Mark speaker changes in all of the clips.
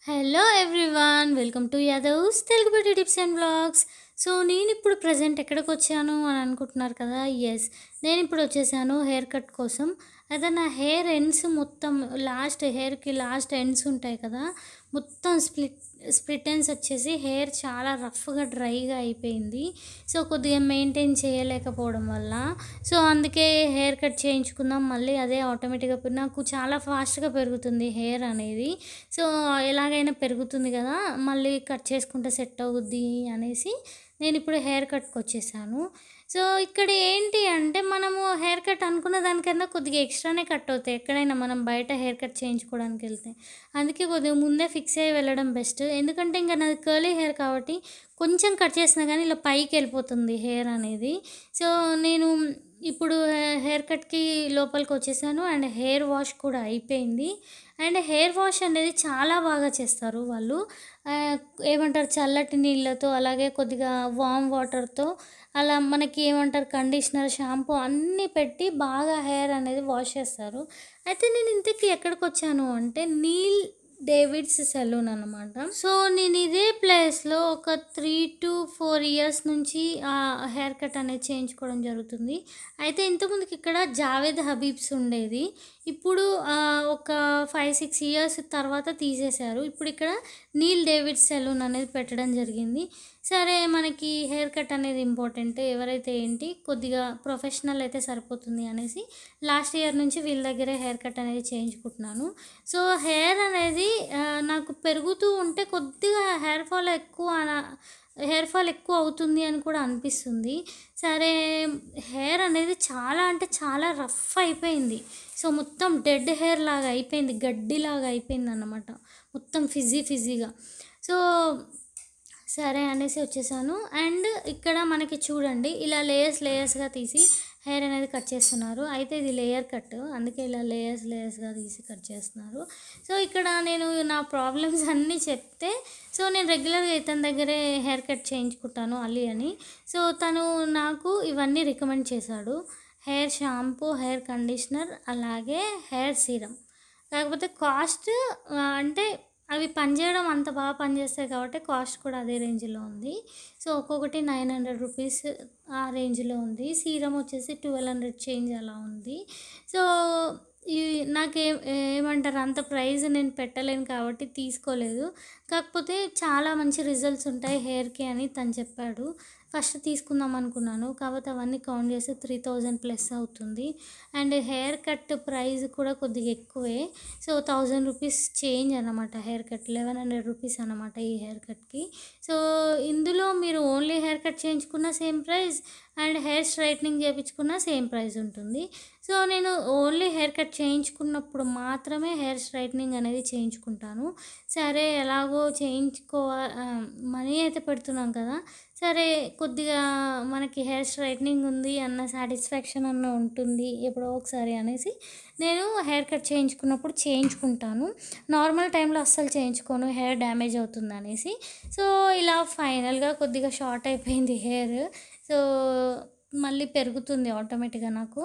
Speaker 1: Hello everyone, welcome to Yadavs Telugu beauty tips and vlogs. So నేను ఇప్పుడు present ఎక్కడికి వచ్చాను అని అనుకుంటున్నారు కదా. ఎస్, నేను ఇప్పుడు వచ్చేసాను హెయిర్ కట్ కోసం. అయితే నా హెయిర్ ఎండ్స్ మొత్తం హెయిర్కి లాస్ట్ ఎండ్స్ ఉంటాయి కదా, మొత్తం స్ప్లిట్ ఎండ్స్ వచ్చేసి హెయిర్ చాలా రఫ్గా డ్రైగా అయిపోయింది. సో కొద్దిగా మెయింటైన్ చేయలేకపోవడం వల్ల సో అందుకే హెయిర్ కట్ చేయించుకుందాం. మళ్ళీ అదే ఆటోమేటిక్గా నాకు చాలా ఫాస్ట్గా పెరుగుతుంది హెయిర్ అనేది. సో ఎలాగైనా పెరుగుతుంది కదా, మళ్ళీ కట్ చేసుకుంటే సెట్ అవుద్ది అనేసి నేను ఇప్పుడు హెయిర్ కట్కి వచ్చేసాను. సో ఇక్కడ ఏంటి అంటే మనము హెయిర్ కట్ అనుకున్న దానికన్నా కొద్దిగా ఎక్స్ట్రానే కట్ అవుతాయి ఎక్కడైనా మనం బయట హెయిర్ కట్ చేయించుకోవడానికి వెళ్తే. అందుకే కొద్దిగా ముందే ఫిక్స్ అయ్యి వెళ్ళడం బెస్ట్. ఎందుకంటే ఇంకా నాది కర్లీ హెయిర్ కాబట్టి కొంచెం కట్ చేసినా కానీ ఇలా పైకి వెళ్ళిపోతుంది హెయిర్ అనేది. సో నేను ఇప్పుడు హెయిర్ కట్కి లోపలికి వచ్చేసాను అండ్ హెయిర్ వాష్ కూడా అయిపోయింది. అండ్ హెయిర్ వాష్ అనేది చాలా బాగా చేస్తారు వాళ్ళు. ఏమంటారు, చల్లటి నీళ్ళతో అలాగే కొద్దిగా వామ్ వాటర్తో అలా మనకి ఏమంటారు కండిషనర్, షాంపూ అన్నీ పెట్టి బాగా హెయిర్ అనేది వాష్ చేస్తారు. అయితే నేను ఇంతకీ ఎక్కడికి వచ్చాను అంటే నీల్ డేవిడ్స్ సెలూన్ అనమాట. సో నేను ఇదే ప్లేస్లో ఒక 3 to 4 years నుంచి హెయిర్ కట్ అనేది చేయించుకోవడం జరుగుతుంది. అయితే ఇంతకుముందుకి ఇక్కడ జావేద్ హబీబ్స్ ఉండేది. ఇప్పుడు ఒక 5-6 years తర్వాత తీసేశారు. ఇప్పుడు ఇక్కడ నీల్ డేవిడ్స్ సెలూన్ అనేది పెట్టడం జరిగింది. సరే, మనకి హెయిర్ కట్ అనేది ఇంపార్టెంట్, ఎవరైతే ఏంటి కొద్దిగా ప్రొఫెషనల్ అయితే సరిపోతుంది అనేసి లాస్ట్ ఇయర్ నుంచి వీళ్ళ దగ్గరే హెయిర్ కట్ అనేది చేయించుకుంటున్నాను. సో హెయిర్ అనేది నాకు పెరుగుతూ ఉంటే కొద్దిగా హెయిర్ ఫాల్ ఎక్కువ అవుతుంది అని కూడా అనిపిస్తుంది. సరే, హెయిర్ అనేది చాలా అంటే చాలా రఫ్ అయిపోయింది. సో మొత్తం డెడ్ హెయిర్ లాగా అయిపోయింది, గడ్డిలాగా అయిపోయింది అన్నమాట, మొత్తం ఫిజీగా. సో సరే అనేసి వచ్చేసాను. అండ్ ఇక్కడ మనకి చూడండి, ఇలా లేయర్స్గా తీసి హెయిర్ అనేది కట్ చేస్తున్నారు. అయితే ఇది లేయర్ కట్, అందుకే ఇలా లేయర్స్గా తీసి కట్ చేస్తున్నారు. సో ఇక్కడ నేను నా ప్రాబ్లమ్స్ అన్నీ చెప్తే, సో నేను రెగ్యులర్గా ఇతని దగ్గరే హెయిర్ కట్ చేయించుకుంటాను అలీ అని. సో తను నాకు ఇవన్నీ రికమెండ్ చేశాడు: హెయిర్ షాంపూ, హెయిర్ కండిషనర్, అలాగే హెయిర్ సీరం. కాకపోతే కాస్ట్ అంటే అవి పనిచేయడం అంత బాగా పనిచేస్తాయి కాబట్టి కాస్ట్ కూడా అదే రేంజ్లో ఉంది. సో ఒక్కొక్కటి 900 రూపీస్ ఆ రేంజ్లో ఉంది. సీరం వచ్చేసి 1200 చేంజ్ అలా ఉంది. సో ఏమంటారు, అంత ప్రైస్ నేను పెట్టలేను కాబట్టి తీసుకోలేదు. కాకపోతే చాలా మంచి రిజల్ట్స్ ఉంటాయి హెయిర్కి అని తను చెప్పాడు. ఫస్ట్ తీసుకుందాం అనుకున్నాను, కాకపోతే అవన్నీ కౌంట్ చేస్తే 3000+ అవుతుంది. అండ్ హెయిర్ కట్ ప్రైస్ కూడా కొద్దిగా ఎక్కువే. సో 1000 రూపీస్ చేంజ్ అనమాట హెయిర్ కట్, 1100 రూపీస్ అనమాట ఈ హెయిర్ కట్కి. సో ఇందులో మీరు ఓన్లీ హెయిర్ కట్ చేయించుకున్న same price and hair straightening చేయించుకున్న సేమ్ ప్రైస్ ఉంటుంది. సో నేను ఓన్లీ హెయిర్ కట్ చేయించుకున్నప్పుడు మాత్రమే హెయిర్ స్ట్రైట్నింగ్ అనేది చేయించుకుంటాను. సరే, ఎలాగో మనీ అయితే పెడుతున్నాం కదా, సరే కొద్దిగా మనకి హెయిర్ స్ట్రైట్నింగ్ ఉంది అన్న సాటిస్ఫాక్షన్ అన్న ఉంటుంది ఎప్పుడో ఒకసారి అనేసి నేను హెయిర్ కట్ చేయించుకున్నప్పుడు చేయించుకుంటాను. నార్మల్ టైంలో అస్సలు చేయించుకోను, హెయిర్ డ్యామేజ్ అవుతుంది అనేసి. సో ఇలా ఫైనల్గా కొద్దిగా షార్ట్ అయిపోయింది హెయిర్. సో మళ్ళీ పెరుగుతుంది ఆటోమేటిక్గా నాకు.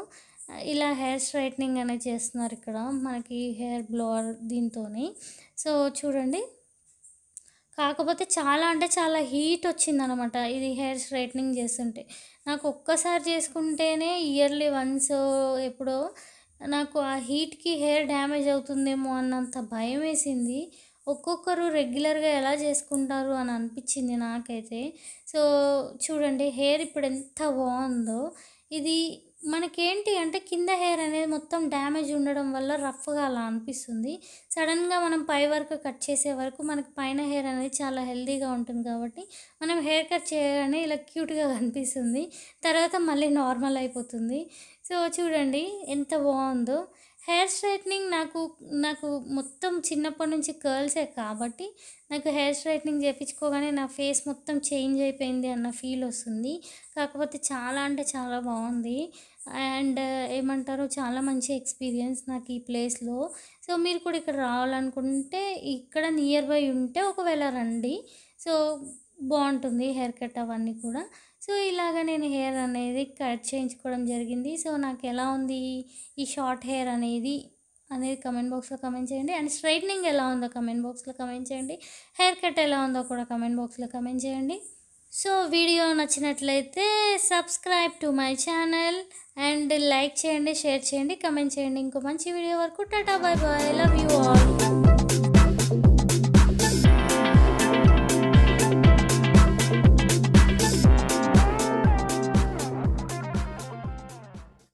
Speaker 1: ఇలా హెయిర్ స్ట్రైట్నింగ్ అనేది చేస్తున్నారు ఇక్కడ మనకి హెయిర్ బ్లోవర్ దీంతోని. సో చూడండి, కాకపోతే చాలా అంటే చాలా హీట్ వచ్చిందనమాట ఇది హెయిర్ స్ట్రైట్నింగ్ చేస్తుంటే. నాకు ఒక్కసారి చేసుకుంటేనే ఇయర్లీ వన్స్ ఎప్పుడో నాకు ఆ హీట్కి హెయిర్ డ్యామేజ్ అవుతుందేమో అన్నంత భయం వేసింది. ఒక్కొక్కరు రెగ్యులర్గా ఎలా చేసుకుంటారు అని అనిపించింది నాకైతే. సో చూడండి, హెయిర్ ఇప్పుడు ఎంత బాగుందో. ఇది మనకేంటి అంటే కింద హెయిర్ అనేది మొత్తం డ్యామేజ్ ఉండడం వల్ల రఫ్గా అలా అనిపిస్తుంది. సడన్గా మనం పై వరకు కట్ చేసే వరకు మనకి పైన హెయిర్ అనేది చాలా హెల్తీగా ఉంటుంది కాబట్టి మనం హెయిర్ కట్ చేయగానే ఇలా క్యూట్గా కనిపిస్తుంది, తర్వాత మళ్ళీ నార్మల్ అయిపోతుంది. సో చూడండి ఎంత బాగుందో. హెయిర్ స్ట్రైట్నింగ్ నాకు మొత్తం చిన్నప్పటి నుంచి కర్ల్సే కాబట్టి నాకు హెయిర్ స్ట్రైట్నింగ్ చేయించుకోగానే నా ఫేస్ మొత్తం చేంజ్ అయిపోయింది అన్న ఫీల్ వస్తుంది. కాకపోతే చాలా అంటే చాలా బాగుంది. అండ్ ఏమంటారు, చాలా మంచి ఎక్స్పీరియన్స్ నాకు ఈ ప్లేస్లో. సో మీరు కూడా ఇక్కడ రావాలనుకుంటే ఇక్కడ నియర్ బై ఉంటే ఒకవేళ రండి. సో బాగుంటుంది హెయిర్ కట్ అవన్నీ కూడా. సో ఇలాగ నేను హెయిర్ అనేది కట్ చేయించుకోవడం జరిగింది. సో నాకు ఎలా ఉంది ఈ షార్ట్ హెయిర్ అనేది కమెంట్ బాక్స్లో కమెంట్ చేయండి. అండ్ స్ట్రైట్నింగ్ ఎలా ఉందో కమెంట్ బాక్స్లో కమెంట్ చేయండి. హెయిర్ కట్ ఎలా ఉందో కూడా కమెంట్ బాక్స్లో కమెంట్ చేయండి. సో వీడియో నచ్చినట్లయితే subscribe to my channel and like చేయండి, షేర్ చేయండి, కమెంట్ చేయండి. ఇంకో మంచి వీడియో వరకు టాటా, bye bye, love you all.